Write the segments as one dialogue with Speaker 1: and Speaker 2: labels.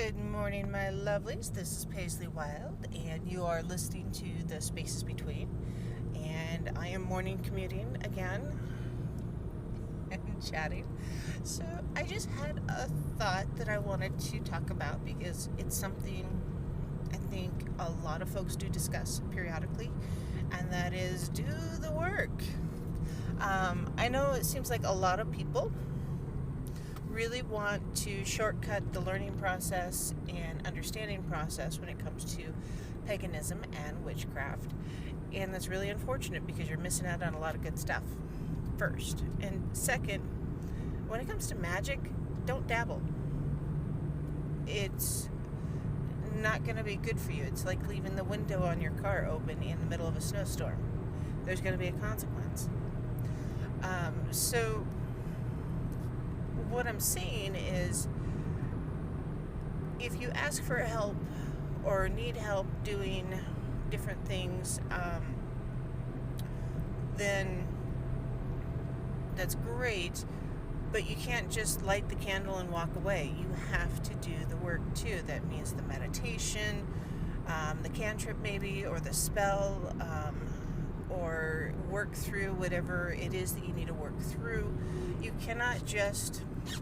Speaker 1: Good morning, my lovelies. This is Paisley Wild, and you are listening to The Spaces Between. And I am morning commuting again and chatting. So I just had a thought that I wanted to talk about because it's something I think a lot of folks do discuss periodically, and that is do the work. I know it seems like a lot of people really want to shortcut the learning process and understanding process when it comes to paganism and witchcraft. And that's really unfortunate because you're missing out on a lot of good stuff, first. And second, when it comes to magic, don't dabble. It's not going to be good for you. It's like leaving the window on your car open in the middle of a snowstorm. There's going to be a consequence. So what I'm saying is, if you ask for help or need help doing different things, then that's great, but you can't just light the candle and walk away. You have to do the work too. That means the meditation, the cantrip maybe, or the spell, or work through whatever it is that you need to work through. You cannot just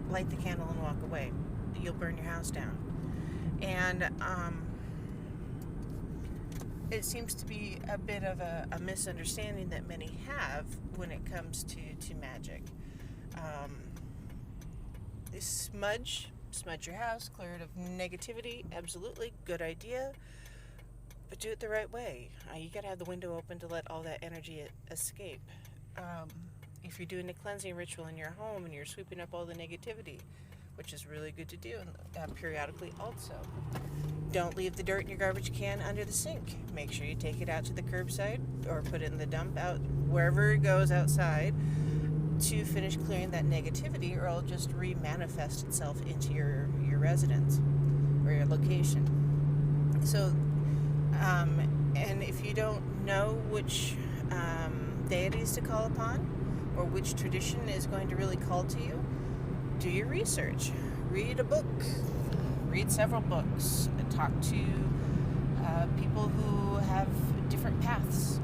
Speaker 1: light the candle and walk away. You'll burn your house down. And it seems to be a bit of a misunderstanding that many have when it comes to magic. Smudge your house, clear it of negativity, absolutely, good idea. But do it the right way. You gotta have the window open to let all that energy escape. If you're doing a cleansing ritual in your home and you're sweeping up all the negativity, which is really good to do periodically also. Don't leave the dirt in your garbage can under the sink. Make sure you take it out to the curbside or put it in the dump out wherever it goes outside to finish clearing that negativity, or it'll just re-manifest itself into your residence or your location. So and if you don't know which deities to call upon or which tradition is going to really call to you, do your research. Read a book. Read several books. Talk to people who have different paths.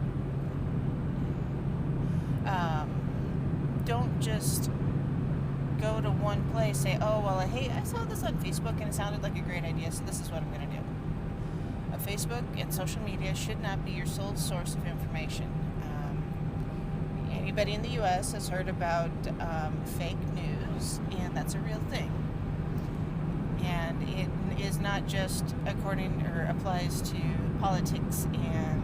Speaker 1: Don't just go to one place, say, oh, well, hey, I saw this on Facebook and it sounded like a great idea, so this is what I'm going to do. Facebook and social media should not be your sole source of information. Anybody in the U.S. has heard about fake news, and that's a real thing. And it is not just according or applies to politics and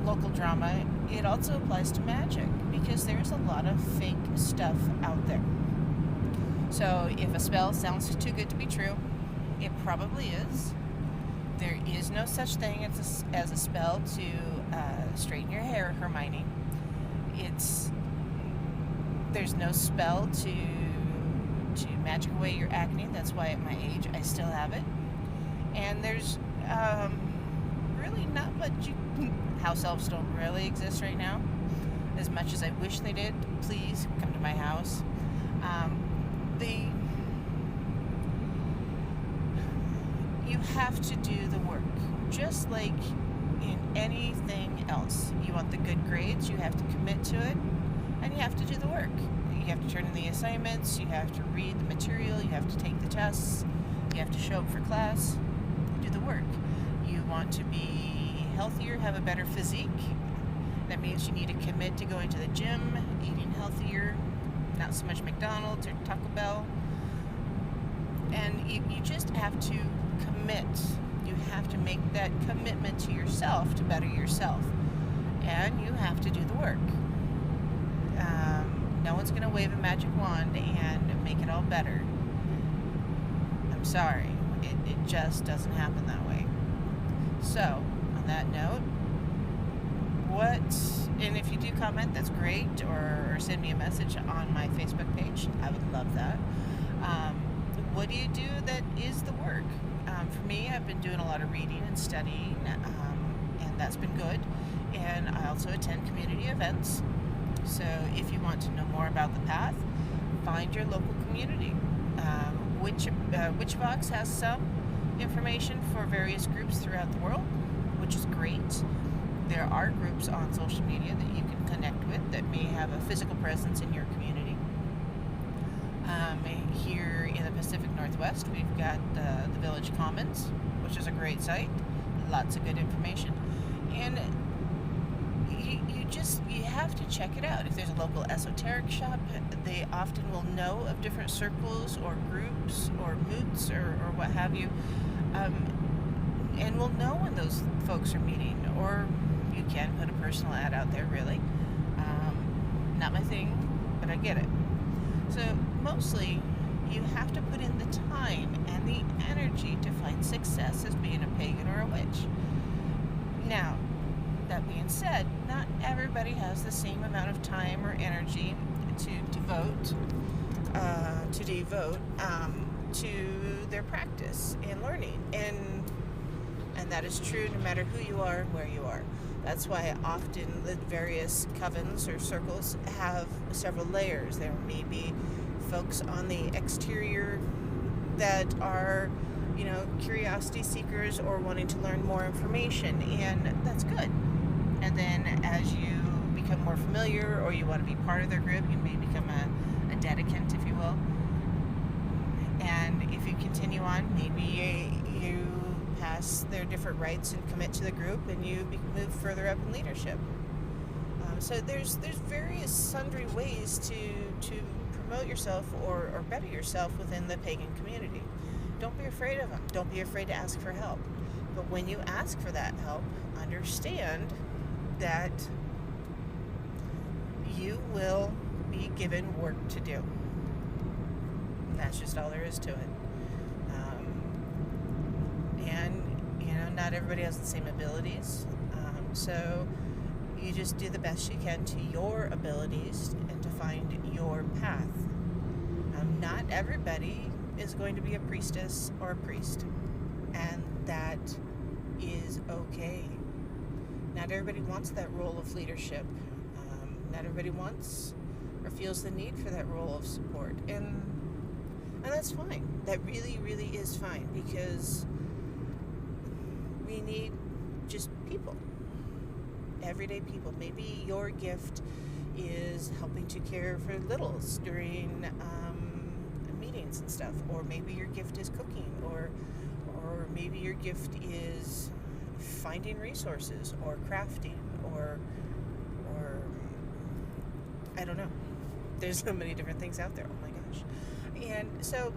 Speaker 1: local drama. It also applies to magic, because there's a lot of fake stuff out there. So if a spell sounds too good to be true, it probably is. There is no such thing as a spell to straighten your hair, Hermione. There's no spell to magic away your acne. That's why at my age I still have it. And there's really not much. House elves don't really exist right now. As much as I wish they did, please come to my house. You have to do the work, just like in anything else. You want the good grades, you have to commit to it, and you have to do the work. You have to turn in the assignments, you have to read the material, you have to take the tests, you have to show up for class, do the work. You want to be healthier, have a better physique. That means you need to commit to going to the gym, eating healthier, not so much McDonald's or Taco Bell. And you just have to commit. You have to make that commitment to yourself to better yourself. And you have to do the work. No one's going to wave a magic wand and make it all better. I'm sorry. It just doesn't happen that way. So, on that note, and if you do comment, that's great, or send me a message on my Facebook page. I would love that. What do you do that is the work? For me, I've been doing a lot of reading and studying, and that's been good. And I also attend community events. So if you want to know more about the path, find your local community. Witchbox has some information for various groups throughout the world, which is great. There are groups on social media that you can connect with that may have a physical presence in your community. Here in the Pacific Northwest, we've got the Village Commons, which is a great site. Lots of good information. And you have to check it out. If there's a local esoteric shop, they often will know of different circles or groups or moots or what have you, and will know when those folks are meeting. Or you can put a personal ad out there, really. Not my thing, but I get it. So mostly you have to put in the time and the energy to find success as being a pagan or a witch. Now, that being said, not everybody has the same amount of time or energy to devote to their practice and learning, and that is true no matter who you are and where you are. That's why often the various covens or circles have several layers. There may be folks on the exterior that are, curiosity seekers or wanting to learn more information, and that's good. And then as you become more familiar or you want to be part of their group, you may become a dedicant, if you will. And if you continue on, maybe you pass their different rites and commit to the group, and you move further up in leadership. So there's various sundry ways to promote yourself or better yourself within the pagan community. Don't be afraid of them. Don't be afraid to ask for help. But when you ask for that help, understand that you will be given work to do. And that's just all there is to it. And not everybody has the same abilities. So you just do the best you can to your abilities and to find your path. Not everybody is going to be a priestess or a priest, and that is okay. Not everybody wants that role of leadership. Not everybody wants or feels the need for that role of support, and that's fine. That really, really is fine, because we need just people, everyday people. Maybe your gift is helping to care for littles during meetings and stuff, or maybe your gift is cooking, or maybe your gift is finding resources or crafting, or I don't know. There's so many different things out there. Oh my gosh. And so,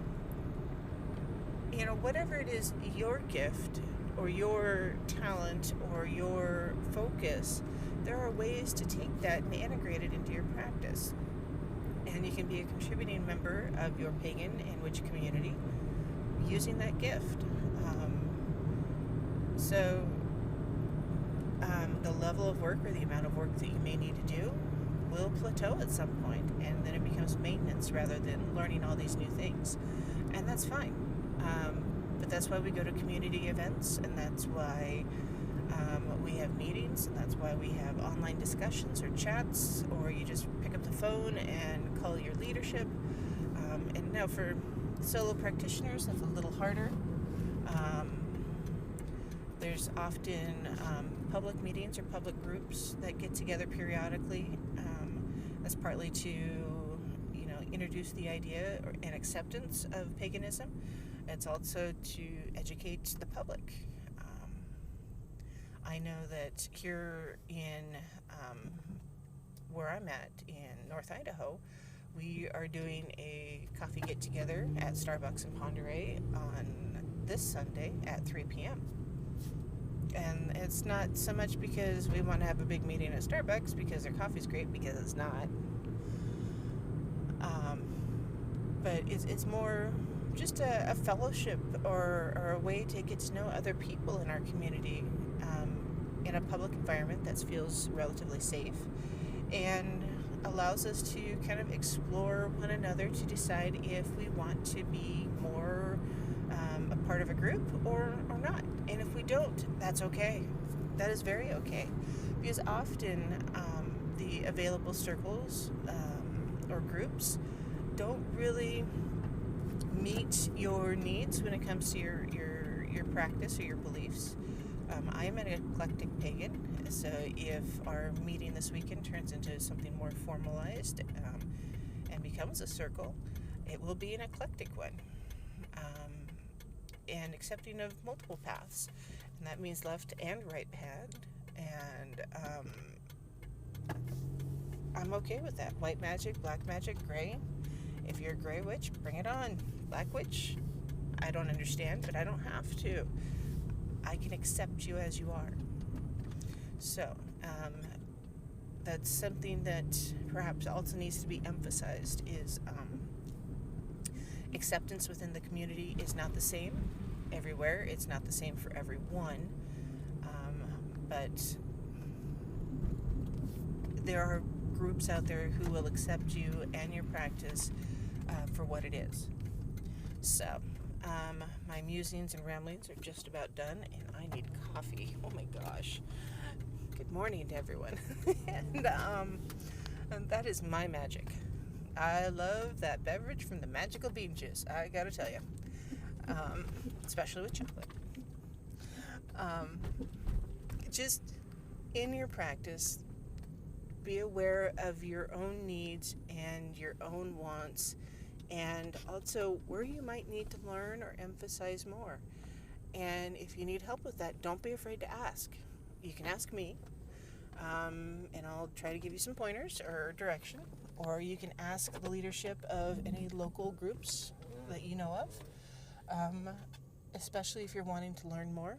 Speaker 1: whatever it is, your gift or your talent or your focus, there are ways to take that and integrate it into your practice. And you can be a contributing member of your pagan and witch community using that gift. The level of work or the amount of work that you may need to do will plateau at some point, and then it becomes maintenance rather than learning all these new things. And that's fine. But that's why we go to community events, and that's why we have meetings, and that's why we have online discussions or chats, or you just pick up the phone and call your leadership. And now for solo practitioners, that's a little harder. There's often public meetings or public groups that get together periodically. That's partly to, introduce the idea and acceptance of paganism. It's also to educate the public. I know that here in where I'm at in North Idaho, we are doing a coffee get-together at Starbucks in Ponderay on this Sunday at 3 p.m. And it's not so much because we want to have a big meeting at Starbucks because their coffee's great, because it's not. But it's more just a fellowship or a way to get to know other people in our community in a public environment that feels relatively safe and allows us to kind of explore one another to decide if we want to be more a part of a group or not. And if we don't, that's okay. That is very okay. Because often the available circles or groups don't really meet your needs when it comes to your practice or your beliefs. I am an eclectic pagan, so if our meeting this weekend turns into something more formalized and becomes a circle, it will be an eclectic one, and accepting of multiple paths, and that means left and right hand, and I'm okay with that. White magic, black magic, gray. If you're a gray witch, bring it on. Black witch, I don't understand, but I don't have to. I can accept you as you are. So, that's something that perhaps also needs to be emphasized is acceptance within the community is not the same everywhere. It's not the same for everyone. But there are groups out there who will accept you and your practice for what it is. So, my musings and ramblings are just about done, and I need coffee. Oh my gosh. Good morning to everyone. and that is my magic. I love that beverage from the Magical Bean Juice, I gotta tell you. Especially with chocolate. Just in your practice, be aware of your own needs and your own wants, and also where you might need to learn or emphasize more. And if you need help with that, don't be afraid to ask. You can ask me, and I'll try to give you some pointers or direction, or you can ask the leadership of any local groups that you know of, especially if you're wanting to learn more.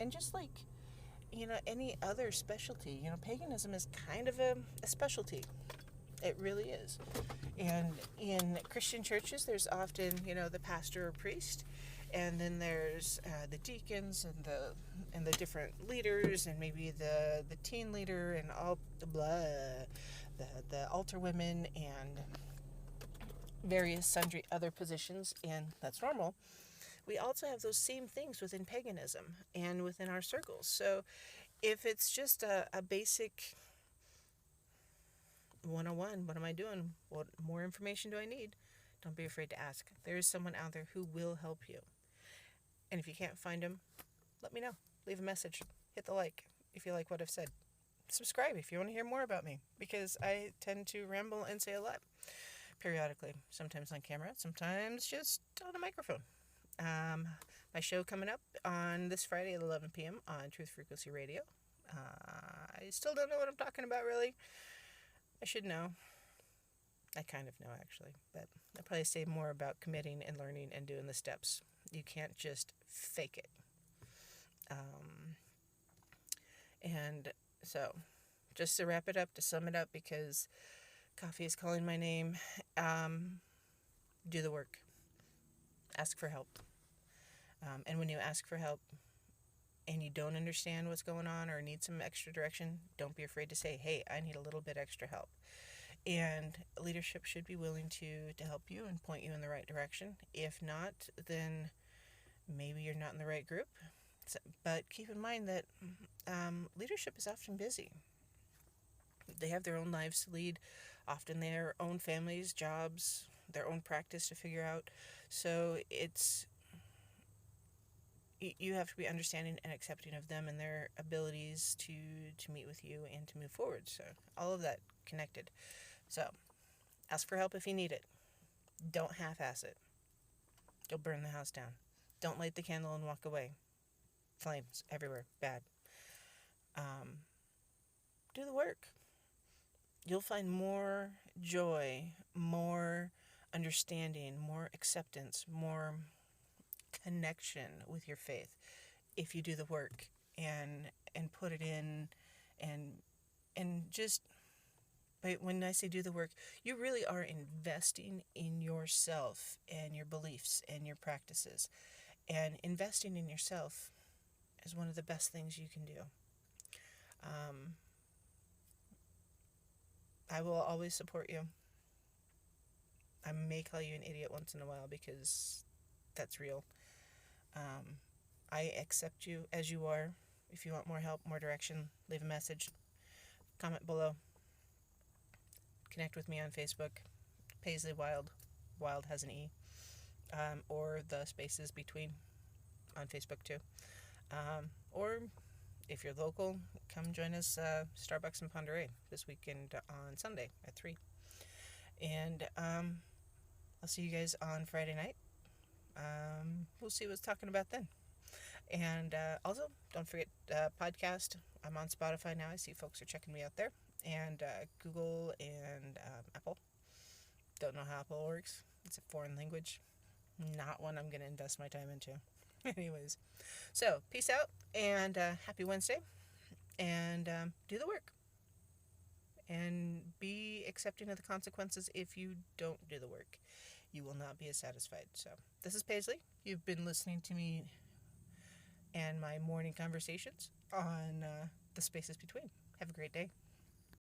Speaker 1: And just like, any other specialty, paganism is kind of a specialty. It really is. And in Christian churches, there's often, the pastor or priest, and then there's the deacons and the different leaders, and maybe the teen leader, and all the altar women, and various sundry other positions, and that's normal. We also have those same things within paganism and within our circles. So if it's just a basic 101, what am I doing? What more information do I need? Don't be afraid to ask. There is someone out there who will help you. And if you can't find them, let me know. Leave a message. Hit the like if you like what I've said. Subscribe if you want to hear more about me, because I tend to ramble and say a lot periodically. Sometimes on camera, sometimes just on a microphone. My show coming up on this Friday at 11 p.m. on Truth Frequency Radio. I still don't know what I'm talking about, really. I should know. I kind of know, actually, but I'll probably say more about committing and learning and doing the steps. You can't just fake it. And so, just to wrap it up, to sum it up, because coffee is calling my name, do the work. Ask for help. And when you ask for help and you don't understand what's going on or need some extra direction, don't be afraid to say, hey, I need a little bit extra help. And leadership should be willing to help you and point you in the right direction. If not, then maybe you're not in the right group. But keep in mind that leadership is often busy. They have their own lives to lead, often their own families, jobs, their own practice to figure out. So you have to be understanding and accepting of them and their abilities to meet with you and to move forward. So all of that connected. So ask for help if you need it. Don't half-ass it. Don't burn the house down. Don't light the candle and walk away. Flames everywhere. Bad. Do the work. You'll find more joy, more understanding, more acceptance, more connection with your faith if you do the work and put it in and just, but when I say do the work, you really are investing in yourself and your beliefs and your practices. And investing in yourself is one of the best things you can do. I will always support you. I may call you an idiot once in a while because that's real. I accept you as you are. If you want more help, more direction, leave a message. Comment below. Connect with me on Facebook. Paisley Wild. Wild has an E. or the Spaces Between on Facebook too. Or if you're local, come join us Starbucks in Ponderay this weekend on Sunday at 3. And I'll see you guys on Friday night. We'll see what's talking about then. And also, don't forget podcast. I'm on Spotify now. I see folks are checking me out there. And Google and Apple. Don't know how Apple works. It's a foreign language. Not one I'm going to invest my time into. Anyways, so peace out and happy Wednesday. And do the work. And be accepting of the consequences if you don't do the work. You will not be as satisfied. So, this is Paisley. You've been listening to me and my morning conversations on the Spaces Between. Have a great day.